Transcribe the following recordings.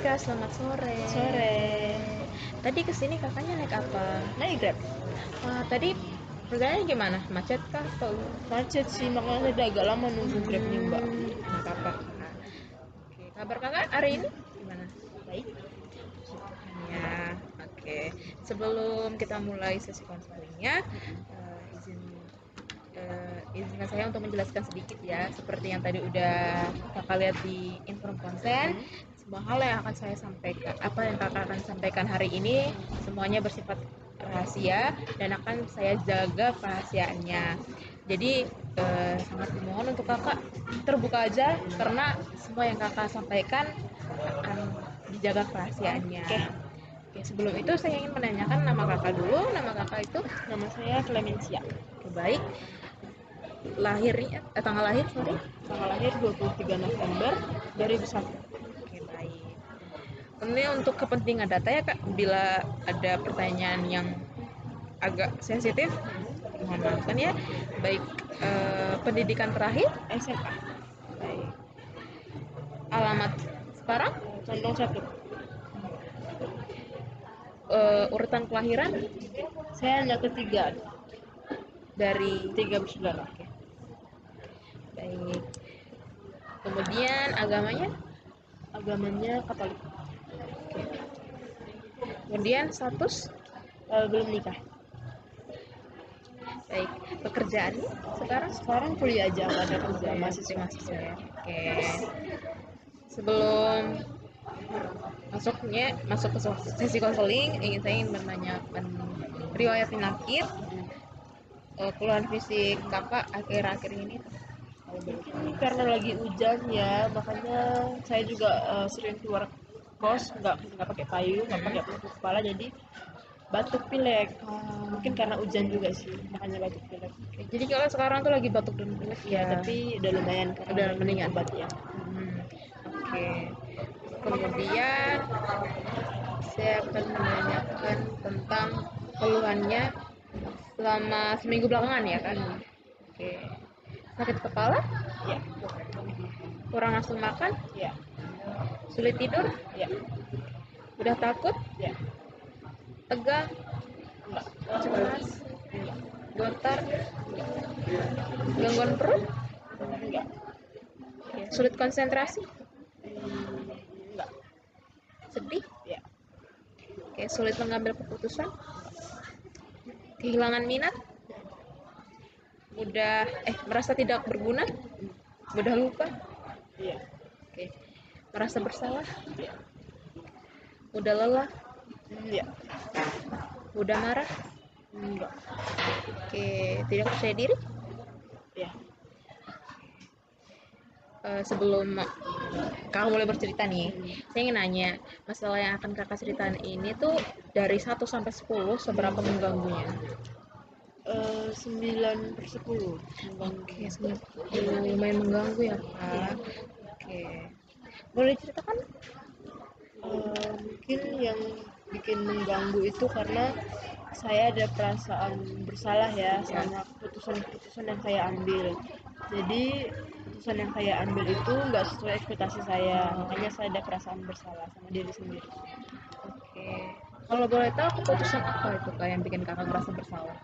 Kak, selamat sore. Sore. Tadi kesini kakaknya naik apa? Naik Grab. Wah, tadi perjalanannya gimana? Macet kah atau? Macet sih, makanya saya agak lama nunggu Grabnya Mbak. Nggak apa-apa. Kak. Oke, kabar kakak hari ini gimana? Baik. Ya, oke. Sebelum kita mulai sesi konselingnya, izinkan saya untuk menjelaskan sedikit ya, seperti yang tadi udah kakak lihat di inform konsen. Semua hal yang akan saya sampaikan, apa yang kakak akan sampaikan hari ini, semuanya bersifat rahasia dan akan saya jaga kerahasiaannya. Jadi sangat dimohon untuk kakak terbuka aja, karena semua yang kakak sampaikan akan dijaga kerahasiaannya. Oke. Oke, sebelum itu saya ingin menanyakan nama kakak dulu. Nama kakak itu? Nama saya Clemencia. Oke, baik. Lahirnya, tanggal lahir, sorry. Tanggal lahir 23 November 2001. Oke, baik. Ini untuk kepentingan data ya kak, bila ada pertanyaan yang agak sensitif, mohon maafkan ya. Baik, pendidikan terakhir, SMA. baik. Alamat sekarang, Condong 1. urutan kelahiran Saya anak ketiga dari 3 bersaudara. Oke, baik. Kemudian agamanya, Agamanya Katolik. kemudian status, Belum nikah. baik. Pekerjaannya sekarang, Sekarang kuliah aja, nggak ada kerja, masih mahasiswa. mahasiswa ya. Oke. Sebelum masuk ke sesi konseling, saya ingin menanyakan riwayat penyakit, keluhan fisik kakak akhir-akhir ini. Mungkin karena lagi hujan ya, makanya saya juga sering keluar kos, nggak pakai payung, nggak pakai pelitup kepala, jadi batuk pilek. Mungkin karena hujan juga sih, makanya batuk pilek. Oke, jadi kalau sekarang tuh lagi batuk dan pilek Ya, ya. tapi udah lumayan karena Udah udah minum mendingan. obat ya. Oke. Kemudian saya akan menanyakan tentang keluhannya selama seminggu belakangan ya kan. Oke. Sakit kepala, Ya, kurang nafsu makan, ya, sulit tidur, ya, udah takut, ya. tegang, Enggak, cemas, enggak, gemetar, gangguan perut, enggak, sulit konsentrasi, enggak. sedih, Ya, kayak sulit mengambil keputusan, kehilangan minat, mudah merasa tidak berguna, mudah lupa, iya, oke, merasa bersalah, iya, mudah lelah, iya, mudah marah, enggak, oke, tidak percaya diri. iya. Sebelum kakak mulai bercerita nih, saya ingin nanya, masalah yang akan kakak ceritain ini tuh dari 1 sampai 10 seberapa mengganggunya? 9/10 Oke, mengganggu. 90, lumayan mengganggu ya Iya. kak. Oke, boleh diceritakan? Mungkin yang bikin mengganggu itu karena saya ada perasaan bersalah ya Ya. sama keputusan-keputusan yang saya ambil. Jadi keputusan yang saya ambil itu nggak sesuai ekspektasi saya, makanya saya ada perasaan bersalah sama diri sendiri. Oke, kalau boleh tahu keputusan apa itu kak yang bikin kakak merasa bersalah?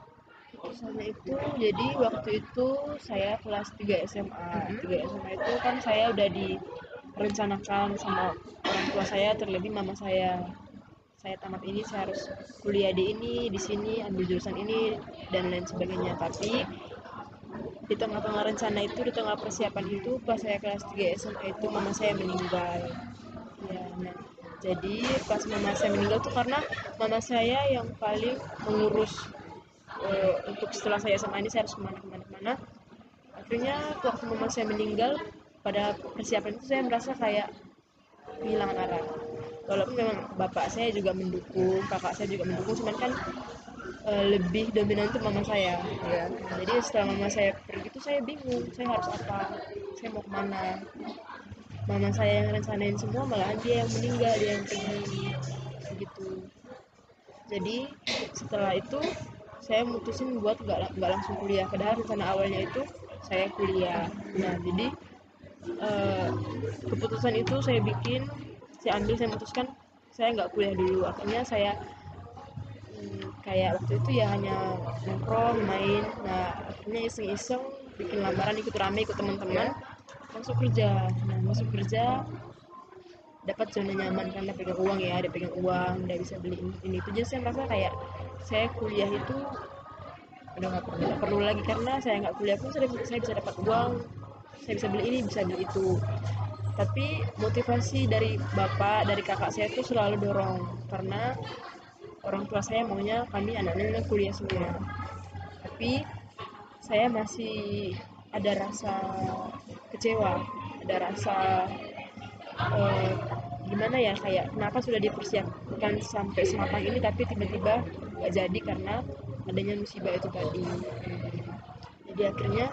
Keputusannya itu, jadi waktu itu saya kelas 3 SMA. 3 SMA itu kan saya udah direncanakan sama orang tua saya, terlebih mama saya. Saya tamat ini saya harus kuliah di ini, di sini, ambil jurusan ini dan lain sebagainya. Tapi di tengah-tengah rencana itu, di tengah persiapan itu, pas saya kelas 3 SMA itu mama saya meninggal. Ya, nah, jadi pas mama saya meninggal tuh karena mama saya yang paling mengurus untuk setelah saya SMA ini saya harus kemana-kemana. Akhirnya waktu mama saya meninggal, pada persiapan itu saya merasa kayak kehilangan arah. Walaupun memang bapak saya juga mendukung, kakak saya juga mendukung, cuman kan lebih dominan itu mama saya. Ya. Jadi setelah mama saya pergi itu saya bingung, saya harus apa, saya mau kemana. Mama saya yang rencanain semua, malah dia yang meninggal, dia yang pergi, begitu. Jadi setelah itu saya mutusin buat nggak langsung kuliah. Padahal rencana awalnya itu saya kuliah. Nah jadi keputusan itu saya bikin saya memutuskan saya nggak kuliah dulu. Akhirnya saya kayak waktu itu ya hanya nongkrong main. Nah akhirnya iseng-iseng bikin lamaran, ikut rame ikut teman-teman, masuk kerja. Nah masuk kerja dapat zona nyaman karena pegang uang ya, ada pegang uang, udah bisa beli ini itu. Jadi saya merasa kayak saya kuliah itu udah nggak perlu lagi, karena saya nggak kuliah pun saya bisa dapat uang, saya bisa beli ini bisa beli itu. Tapi motivasi dari bapak dari kakak saya itu selalu dorong, karena orang tua saya maunya kami anak-anaknya kuliah semua. Tapi saya masih ada rasa kecewa, ada rasa eh, gimana ya, kayak kenapa sudah dipersiapkan sampai sematang ini tapi tiba-tiba nggak jadi karena adanya musibah itu tadi. Jadi akhirnya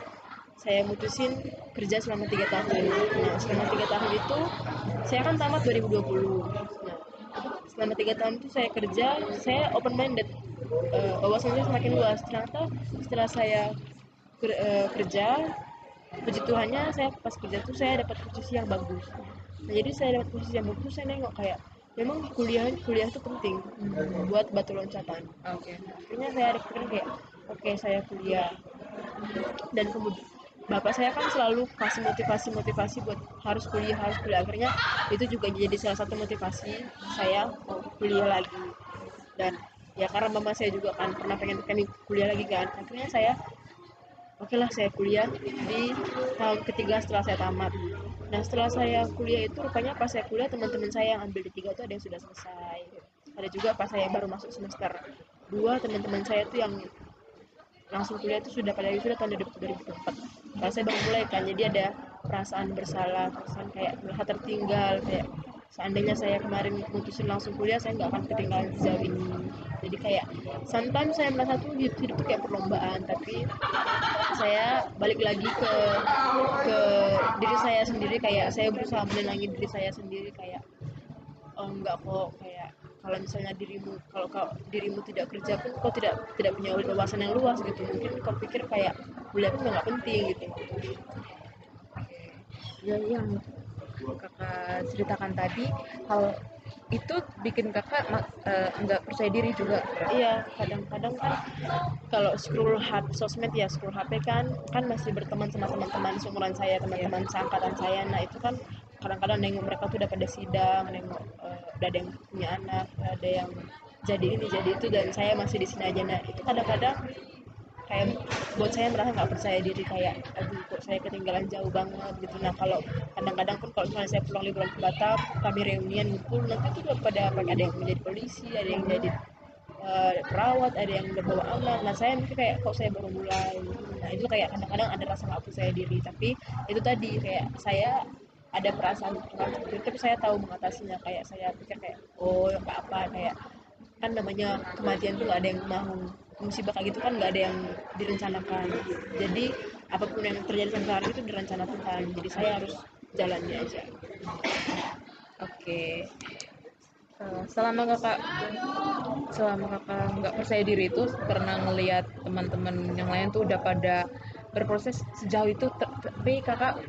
saya mutusin kerja selama 3 tahun. Nah selama 3 tahun itu saya kan tamat 2020. Nah selama 3 tahun itu saya kerja, saya open minded, wawasannya semakin luas. Ternyata setelah saya kerja, puji Tuhannya saya pas kerja tuh saya dapat posisi yang bagus. Nah jadi saya dapat posisi yang bagus, saya nengok kayak memang kuliah kuliah itu penting buat batu loncatan. Akhirnya saya ada pikiran kayak oke, saya kuliah. Dan kemudian bapak saya kan selalu kasih motivasi buat harus kuliah harus kuliah. Akhirnya itu juga jadi salah satu motivasi saya mau kuliah lagi. Dan ya karena mama saya juga kan pernah pengen kami kuliah lagi kan, akhirnya saya oke lah saya kuliah di tahun ketiga setelah saya tamat. Nah setelah saya kuliah itu rupanya pas saya kuliah teman-teman saya yang ambil D3 itu ada yang sudah selesai, ada juga pas saya baru masuk semester 2 teman-teman saya itu yang langsung kuliah itu sudah pada sudah tahun 2004. Kalau saya baru mulai kan, jadi ada perasaan bersalah, perasaan kayak merasa tertinggal, kayak seandainya saya kemarin mutusin langsung kuliah saya nggak akan ketinggalan sejauh ini. Jadi kayak sometimes saya merasa tuh hidup tuh kayak perlombaan, tapi saya balik lagi ke diri saya sendiri, kayak saya berusaha menenangin diri saya sendiri kayak oh enggak kok, kayak kalau misalnya kalau dirimu tidak kerja pun kau tidak punya wawasan yang luas gitu, mungkin kau pikir kayak kuliah pun nggak penting gitu. Ya yang kakak ceritakan tadi, hal itu bikin kakak nggak percaya diri juga. Iya kadang-kadang kan kalau scroll HP sosmed ya, scroll HP kan masih berteman sama teman-teman seumuran saya, teman-teman seangkatan saya. Nah itu kan kadang-kadang nengok mereka tuh udah pada sidang, nengok udah ada yang punya anak, ada yang jadi ini jadi itu, dan saya masih di sini aja. Nah itu kadang-kadang kayak buat saya merasa nggak percaya diri, kayak aduh kok saya ketinggalan jauh banget gitu. Nah kalau kadang-kadang pun kalau misalnya saya pulang liburan ke Batam, kami reunian ngumpul, nanti tuh udah pada ada yang menjadi polisi, ada yang jadi perawat, ada yang udah bawa anak. Nah saya mikir kayak kok saya baru mulai. Nah itu kayak kadang-kadang ada rasa nggak percaya diri, tapi itu tadi kayak saya ada perasaan seperti itu tapi saya tahu mengatasinya. Kayak saya pikir kayak oh nggak apa, kayak kan namanya kematian tuh nggak ada yang mau, musibah kayak gitu kan nggak ada yang direncanakan. Jadi apapun yang terjadi sampai hari itu direncana Tuhan, jadi saya harus jalannya aja. Oke. Selama kakak nggak percaya diri itu karena ngelihat teman-teman yang lain tuh udah pada berproses sejauh itu, tapi kakak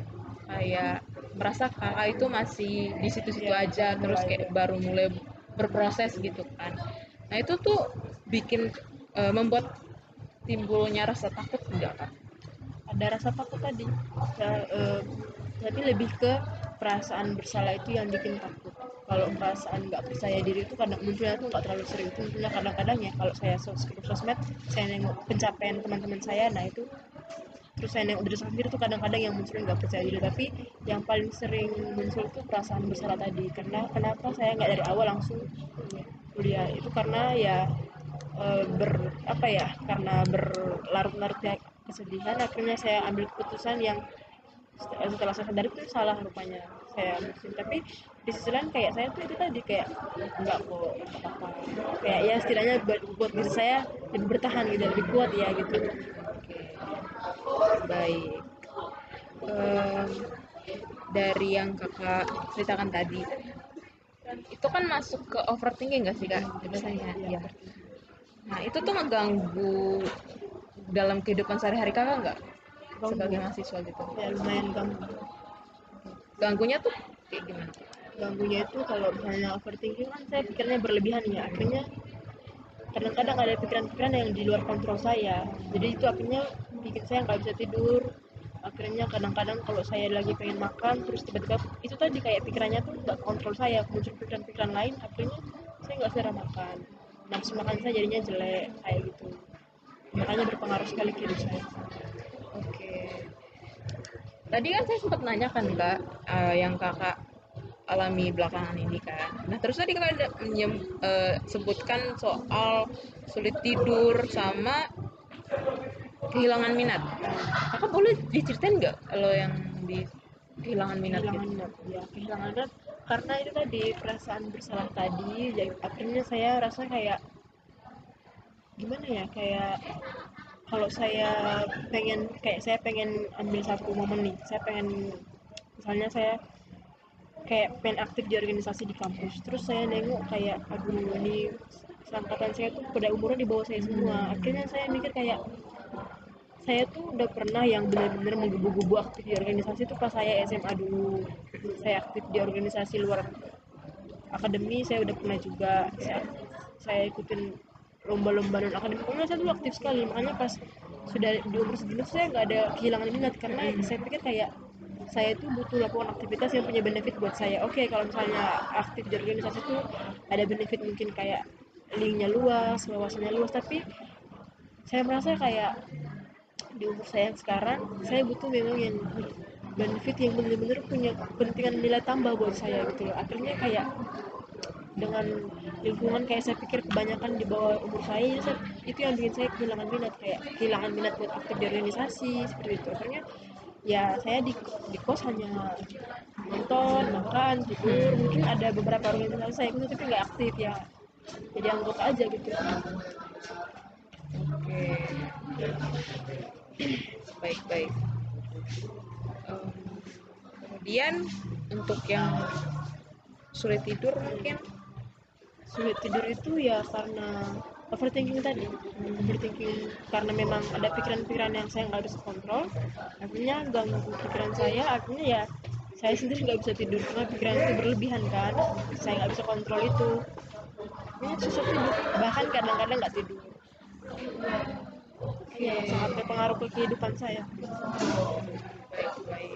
kayak merasa kakak itu masih di situ-situ Ya aja, baru terus mulai kayak ya. baru mulai berproses gitu kan. Nah itu tuh bikin membuat timbulnya rasa takut enggak kak? Ada rasa takut tadi ya, tapi lebih ke perasaan bersalah itu yang bikin takut. Kalau perasaan nggak percaya diri itu kadang munculnya tuh nggak terlalu sering, itu munculnya kadang-kadang ya kalau saya scroll sosmed, saya nengok pencapaian teman-teman saya, nah itu terus saya nengok diri sendiri tuh kadang-kadang yang muncul nggak percaya diri. Tapi yang paling sering muncul tuh perasaan bersalah tadi, karena kenapa saya nggak dari awal langsung kuliah itu, karena ya apa ya, karena berlarut-larutnya kesedihan akhirnya saya ambil keputusan yang setelah saya sadari itu salah rupanya saya mutusin. Tapi di sisi lain kayak saya tuh itu tadi kayak enggak kok apa-apa, kayak ya setidaknya buat diri saya lebih bertahan gitu, lebih kuat ya gitu. Baik. Em, dari yang kakak ceritakan tadi, itu kan masuk ke overthinking nggak sih kak biasanya? Ya, Ya. Nah itu tuh ngeganggu dalam kehidupan sehari-hari kakak nggak ganggu sebagai mahasiswa gitu? ya, lumayan ganggu. Ganggunya tuh kayak gimana? ganggunya itu kalau misalnya overthinking kan saya pikirnya berlebihan ya, akhirnya kadang-kadang ada pikiran-pikiran yang di luar kontrol saya, jadi itu akhirnya bikin saya nggak bisa tidur. Akhirnya kadang-kadang kalau saya lagi pengen makan terus tiba-tiba itu tadi kayak pikirannya tuh nggak kontrol saya, muncul pikiran-pikiran lain, akhirnya saya nggak selera makan, nafsu makan saya jadinya jelek kayak gitu, makanya berpengaruh sekali ke hidup saya. Oke. Tadi kan saya sempat nanya kan Kak, yang Kakak alami belakangan ini kan. Nah terus tadi Kakak ada sebutkan soal sulit tidur sama kehilangan minat. Kakak boleh diceritain nggak kalau yang di kehilangan minat Kehilangan gitu? minat ya, kehilangan minat karena itu tadi perasaan bersalah tadi, jadi akhirnya saya rasa kayak gimana ya, kayak kalau saya pengen, kayak saya pengen ambil satu momen nih, saya pengen misalnya saya kayak pengen aktif di organisasi di kampus, terus saya nengok kayak aduh ini seangkatan saya tuh pada umurnya di bawah saya semua, akhirnya saya mikir kayak saya tuh udah pernah yang benar-benar menggebu-gebu aktif di organisasi itu pas saya SMA dulu. Saya aktif di organisasi luar akademi, saya udah pernah juga. Saya ikutin lomba-lomba non akademik, pokoknya saya dulu aktif sekali, makanya pas sudah di umur segini saya nggak ada kehilangan minat karena saya pikir kayak saya tuh butuh lakukan aktivitas yang punya benefit buat saya. Oke, kalau misalnya aktif di organisasi itu ada benefit mungkin kayak linknya luas, wawasannya luas, tapi saya merasa kayak di umur saya yang sekarang saya butuh memang yang benefit yang benar-benar punya kepentingan nilai tambah buat saya gitu loh. Akhirnya kayak dengan lingkungan kayak saya pikir kebanyakan di bawah umur saya, itu yang bikin saya kehilangan minat, kayak kehilangan minat buat aktif di organisasi seperti itu. Akhirnya ya saya di kos hanya nonton, makan, tidur, mungkin ada beberapa organisasi saya ikut tapi nggak aktif ya, jadi anggota aja gitu. Oke, baik-baik. Em, Kemudian untuk yang sulit tidur mungkin. Sulit tidur itu ya karena overthinking tadi, overthinking karena memang ada pikiran-pikiran yang saya nggak bisa kontrol, akhirnya ganggu pikiran saya, akhirnya ya saya sendiri nggak bisa tidur karena pikiran itu berlebihan kan, saya nggak bisa kontrol itu, akhirnya susah tidur, bahkan kadang-kadang nggak tidur. Ya sangat Oke, berpengaruh ke kehidupan saya. baik-baik.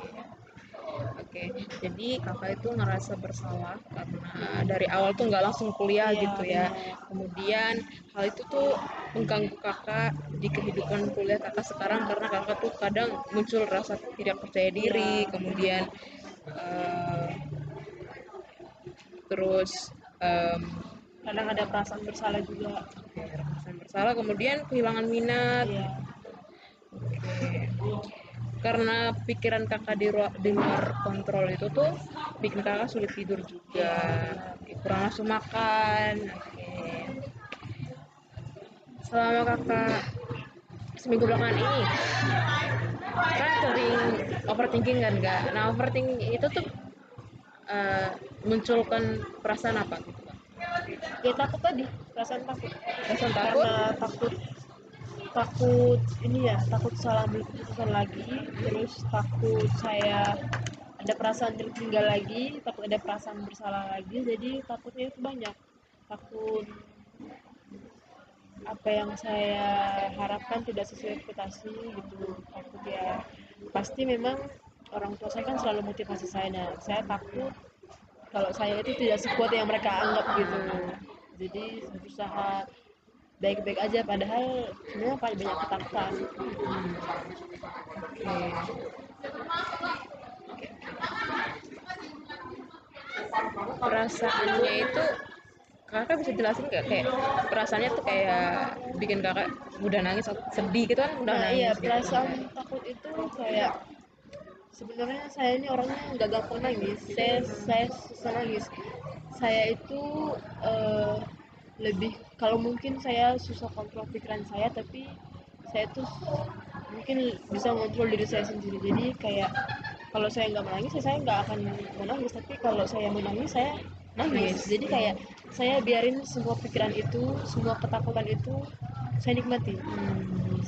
Oke, jadi kakak itu ngerasa bersalah karena dari awal tuh nggak langsung kuliah Iya gitu ya. benar. Kemudian hal itu tuh mengganggu kakak di kehidupan kuliah kakak sekarang karena kakak tuh kadang muncul rasa tidak percaya Iya diri, kemudian eh, terus em, kadang ada perasaan bersalah juga. rasa bersalah, kemudian kehilangan minat. Iya. Oke. Karena pikiran kakak di luar kontrol itu tuh bikin kakak sulit tidur juga, Iya benar. kurang nafsu makan. Oke, selama kakak seminggu belakangan ini kan sering overthinking kan nggak, nah overthinking itu tuh eh, munculkan perasaan apa gitu kan? Ya takut tadi, perasaan takut, Perasaan takut. karena takut, takut ini ya, takut salah ambil keputusan lagi, terus takut saya ada perasaan tertinggal lagi, takut ada perasaan bersalah lagi, jadi takutnya itu banyak. Takut apa yang saya harapkan tidak sesuai ekspektasi gitu, takut ya pasti memang orang tua saya kan selalu motivasi saya, nah saya takut kalau saya itu tidak sekuat yang mereka anggap gitu, jadi berusaha baik-baik aja padahal sebenarnya paling banyak ketakutan. Oke, perasaannya itu kakak bisa jelasin nggak, kayak perasaannya tuh kayak bikin kakak mudah nangis atau sedih gitu kan, mudah Nah iya, nangis gitu kan. perasaan takut itu kayak sebenarnya saya ini orangnya nggak gampang nangis, saya susah nangis, saya itu eh, lebih, kalau mungkin saya susah kontrol pikiran saya, tapi saya tuh mungkin bisa ngontrol diri saya sendiri, jadi kayak kalau saya nggak menangis ya saya nggak akan menangis, tapi kalau saya menangis saya nangis, Nangis. jadi kayak saya biarin semua pikiran itu, semua ketakutan itu saya nikmati,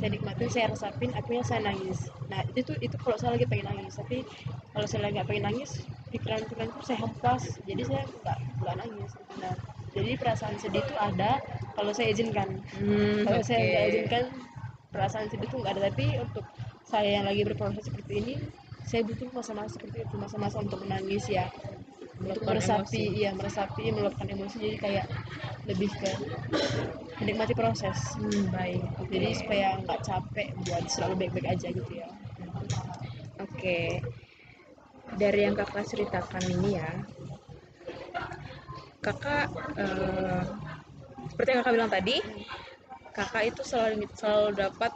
saya nikmatin, saya resapin, akhirnya saya nangis. Nah itu kalau saya lagi pengen nangis, tapi kalau saya lagi nggak pengen nangis pikiran-pikiran itu saya hempas, jadi saya nggak nangis gitu. Nah, jadi perasaan sedih itu ada kalau saya izinkan. Kalau saya Oke. nggak izinkan, perasaan sedih itu nggak ada. Tapi untuk saya yang lagi berproses seperti ini, saya butuh masa-masa seperti itu, masa-masa untuk menangis ya, untuk Meluapkan meresapi, emosi. ya meresapi, meluapkan emosi. Jadi kayak lebih ke menikmati proses. Baik. Jadi Oke. supaya nggak capek buat selalu baik-baik aja gitu ya. Oke. Dari yang kakak ceritakan ini ya, kakak seperti yang kakak bilang tadi, kakak itu selalu dapat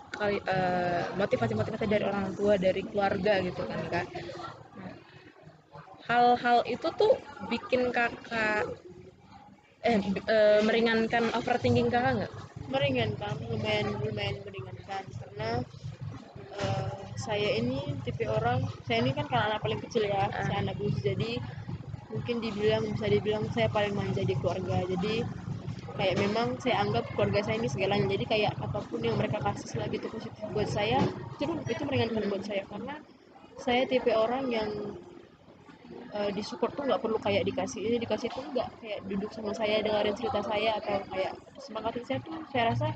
motivasi-motivasi dari orang tua, dari keluarga gitu kan kak. Nah, hal-hal itu tuh bikin kakak meringankan overthinking kakak nggak? Meringankan, lumayan lumayan meringankan, karena saya ini tipe orang, saya ini kan karena anak paling kecil ya, Ah, saya anak bungsu, jadi mungkin bisa dibilang saya paling manja di keluarga. Jadi kayak memang saya anggap keluarga saya ini segalanya, jadi kayak apapun yang mereka kasih selagi itu positif buat saya, itu meringankan buat saya. Karena saya tipe orang yang disupport tuh nggak perlu kayak dikasih ini dikasih tuh, nggak kayak duduk sama saya dengerin cerita saya atau kayak semangatin saya tuh, saya rasa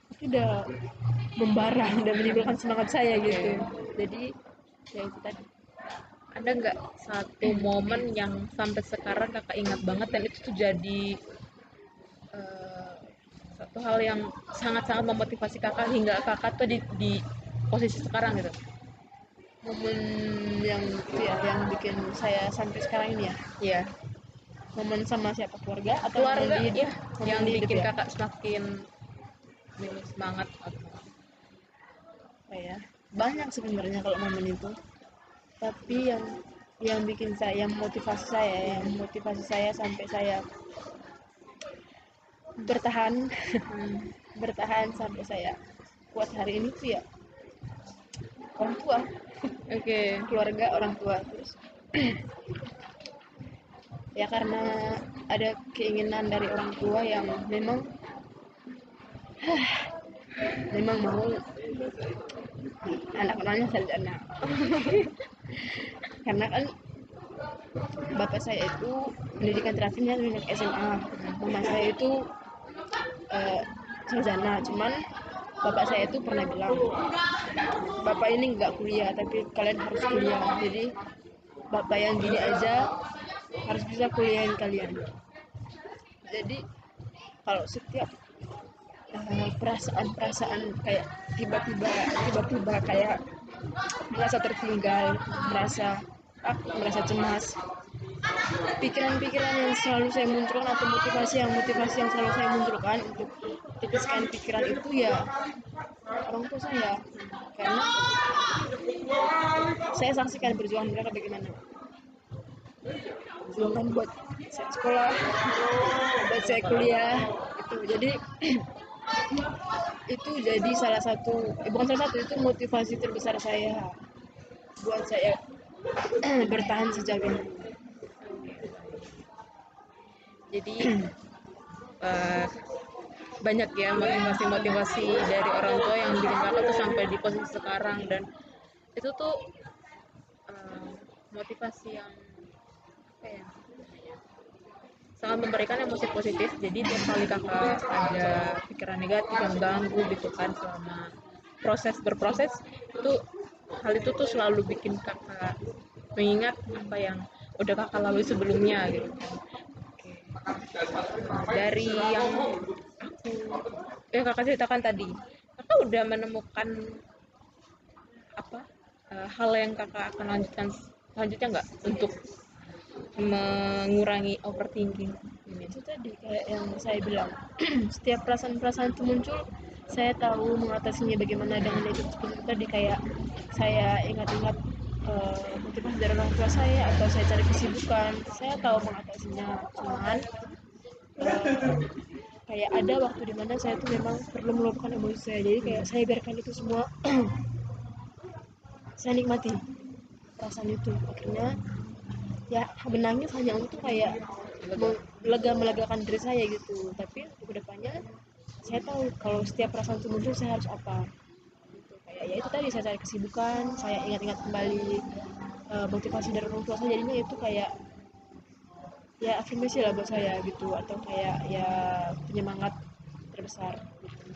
itu udah membara, udah menimbulkan semangat saya gitu. Jadi ya itu tadi. ada nggak satu momen yang sampai sekarang kakak ingat banget dan itu tuh jadi eh, satu hal yang sangat-sangat memotivasi kakak hingga kakak tuh di posisi sekarang gitu? Momen yang itu ya, yang bikin saya sampai sekarang ini ya, Iya, momen sama siapa, keluarga atau momen keluarga di hidup? ya, Momen yang di hidup bikin ya. kakak semakin semangat atau Apa ya, banyak sebenarnya kalau momen itu, tapi yang bikin saya, yang motivasi saya sampai saya bertahan bertahan sampai saya kuat hari ini tuh ya orang tua, oke. keluarga, orang tua. Terus ya karena ada keinginan dari orang tua yang memang mau anak-anaknya sarjana. Karena kan bapak saya itu pendidikan terakhirnya pendidikan SMA, mama saya itu eh, sarjana. Cuman bapak saya itu pernah bilang, bapak ini nggak kuliah tapi kalian harus kuliah, jadi bapak yang gini aja harus bisa kuliahin kalian. Jadi kalau setiap perasaan-perasaan kayak tiba-tiba kayak merasa tertinggal, merasa cemas, pikiran-pikiran yang selalu saya munculkan atau motivasi yang selalu saya munculkan untuk tipiskan pikiran itu ya orang tua saya. Karena saya saksikan perjuangan mereka bagaimana, perjuangan buat saya sekolah, buat saya kuliah itu. Jadi itu jadi salah satu, bukan salah satu, itu motivasi terbesar saya buat saya bertahan sejauh ini. Jadi eh, banyak ya motivasi-motivasi dari orang tua yang bikin kakak tuh sampai di posisi sekarang dan itu tuh eh, motivasi yang apa ya, sangat memberikan emosi positif. Jadi tiap kali kakak ada pikiran negatif yang ganggu gitu kan selama berproses itu, hal itu tuh selalu bikin kakak mengingat apa yang udah kakak lalui sebelumnya gitu kan. Oke. Dari yang kakak ceritakan tadi, kakak udah menemukan apa hal yang kakak akan lanjutkan selanjutnya nggak untuk mengurangi overthinking ini? Itu tadi kayak yang saya bilang, setiap perasaan-perasaan itu muncul, saya tahu mengatasinya bagaimana. Dengan itu seperti itu tadi, kayak saya ingat-ingat motivasi dari orang tua saya, atau saya cari kesibukan, saya tahu mengatasinya. Cuman kayak ada waktu dimana saya tuh memang perlu meluapkan emosi saya, jadi kayak saya biarkan itu semua. Saya nikmati perasaan itu, akhirnya ya menangis hanya untuk kayak melegakan diri saya gitu. Tapi untuk kedepannya saya tahu kalau setiap perasaan itu muncul saya harus apa gitu. Kayak ya itu tadi, saya cari kesibukan, saya ingat-ingat kembali motivasi dari orang tua saya, jadinya itu kayak ya afirmasi lah buat saya gitu, atau kayak ya penyemangat terbesar gitu.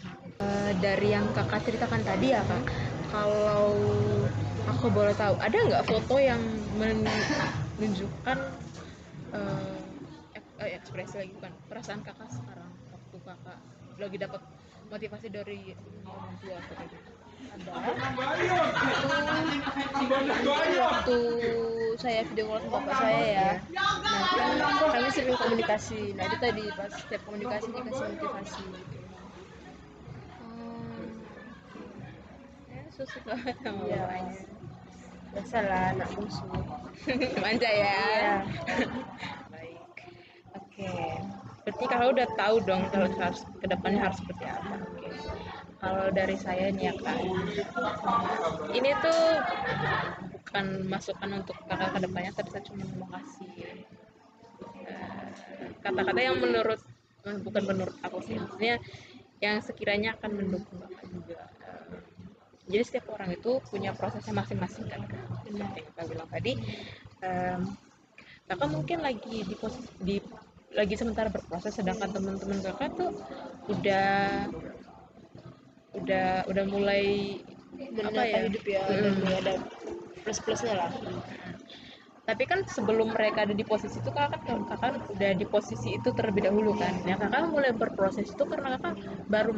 Dari yang kakak ceritakan tadi ya kak, kalau aku boleh tahu, ada nggak foto yang menunjukkan eh, ekspresi lagi bukan perasaan kakak sekarang waktu kakak lagi dapat motivasi dari orang tua seperti itu? Ada itu waktu saya video call sama bapak saya ya, nah kan kami sering komunikasi, nah itu tadi pas setiap komunikasi dikasih motivasi gitu. Oh, ya susu banget sama Iya, bapaknya. biasalah anak bungsu. Manja ya. Iya. Baik. Oke. Berarti kakak udah tahu dong kalau harus kedepannya harus seperti apa. Oke. Kalau dari saya nih ya kak, ini tuh bukan masukan untuk kakak kedepannya, tapi saya cuma mau kasih kata-kata yang menurut bukan menurut aku sih, maksudnya yang sekiranya akan mendukung kakak juga. Jadi setiap orang itu punya prosesnya masing-masing kan kak. Seperti yang kakak bilang tadi, em, kakak mungkin lagi di posisi lagi sementara berproses, sedangkan teman-teman kakak tuh udah udah mulai apa Menata ya. hidup ya, dan mulai ada plus plusnya lah. Tapi kan sebelum mereka ada di posisi itu kakak udah di posisi itu terlebih dahulu kan. Yang kakak mulai berproses itu karena kakak baru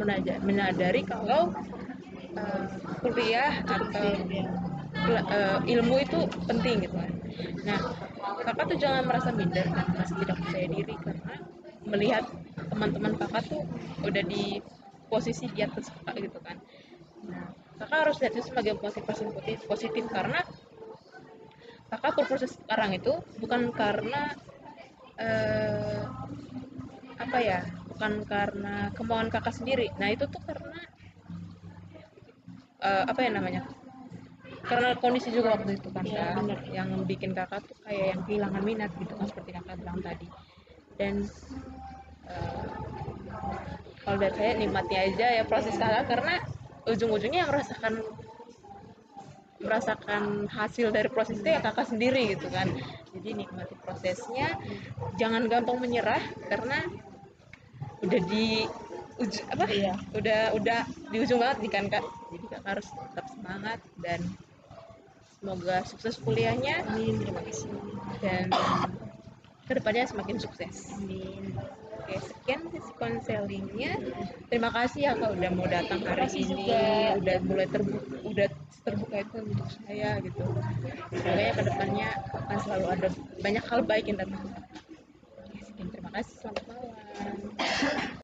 menyadari kalau eh, kuliah Itu atau penting ya. ilmu itu penting gitu kan. Nah, kakak tuh jangan merasa minder dan merasa tidak percaya diri karena melihat teman-teman kakak tuh udah di posisi di atas kakak gitu kan. Nah, kakak harus lihat itu sebagai motivasi positif karena kakak berproses sekarang itu bukan karena eh, apa ya, bukan karena kemauan kakak sendiri. Nah itu tuh karena apa ya namanya, karena kondisi juga waktu itu kan Ya kak, benar. yang bikin kakak tuh kayak yang kehilangan minat gitu kan seperti kakak bilang tadi. Dan eh, kalau dari saya nikmati aja ya proses kakak karena ujung-ujungnya yang merasakan hasil dari proses itu ya kakak sendiri gitu kan. Jadi nikmati prosesnya, jangan gampang menyerah karena udah di apa, Iya. udah di ujung banget nih kan kak. Jadi kakak harus tetap semangat dan semoga sukses kuliahnya Amin, terima kasih. dan kedepannya semakin sukses. Amin. Oke, sekian sesi konselingnya. Terima kasih ya kak udah mau datang Terima hari kasih ini, juga. udah mulai terbuka itu untuk saya gitu. Semoga ya kedepannya akan selalu ada banyak hal baik yang datang.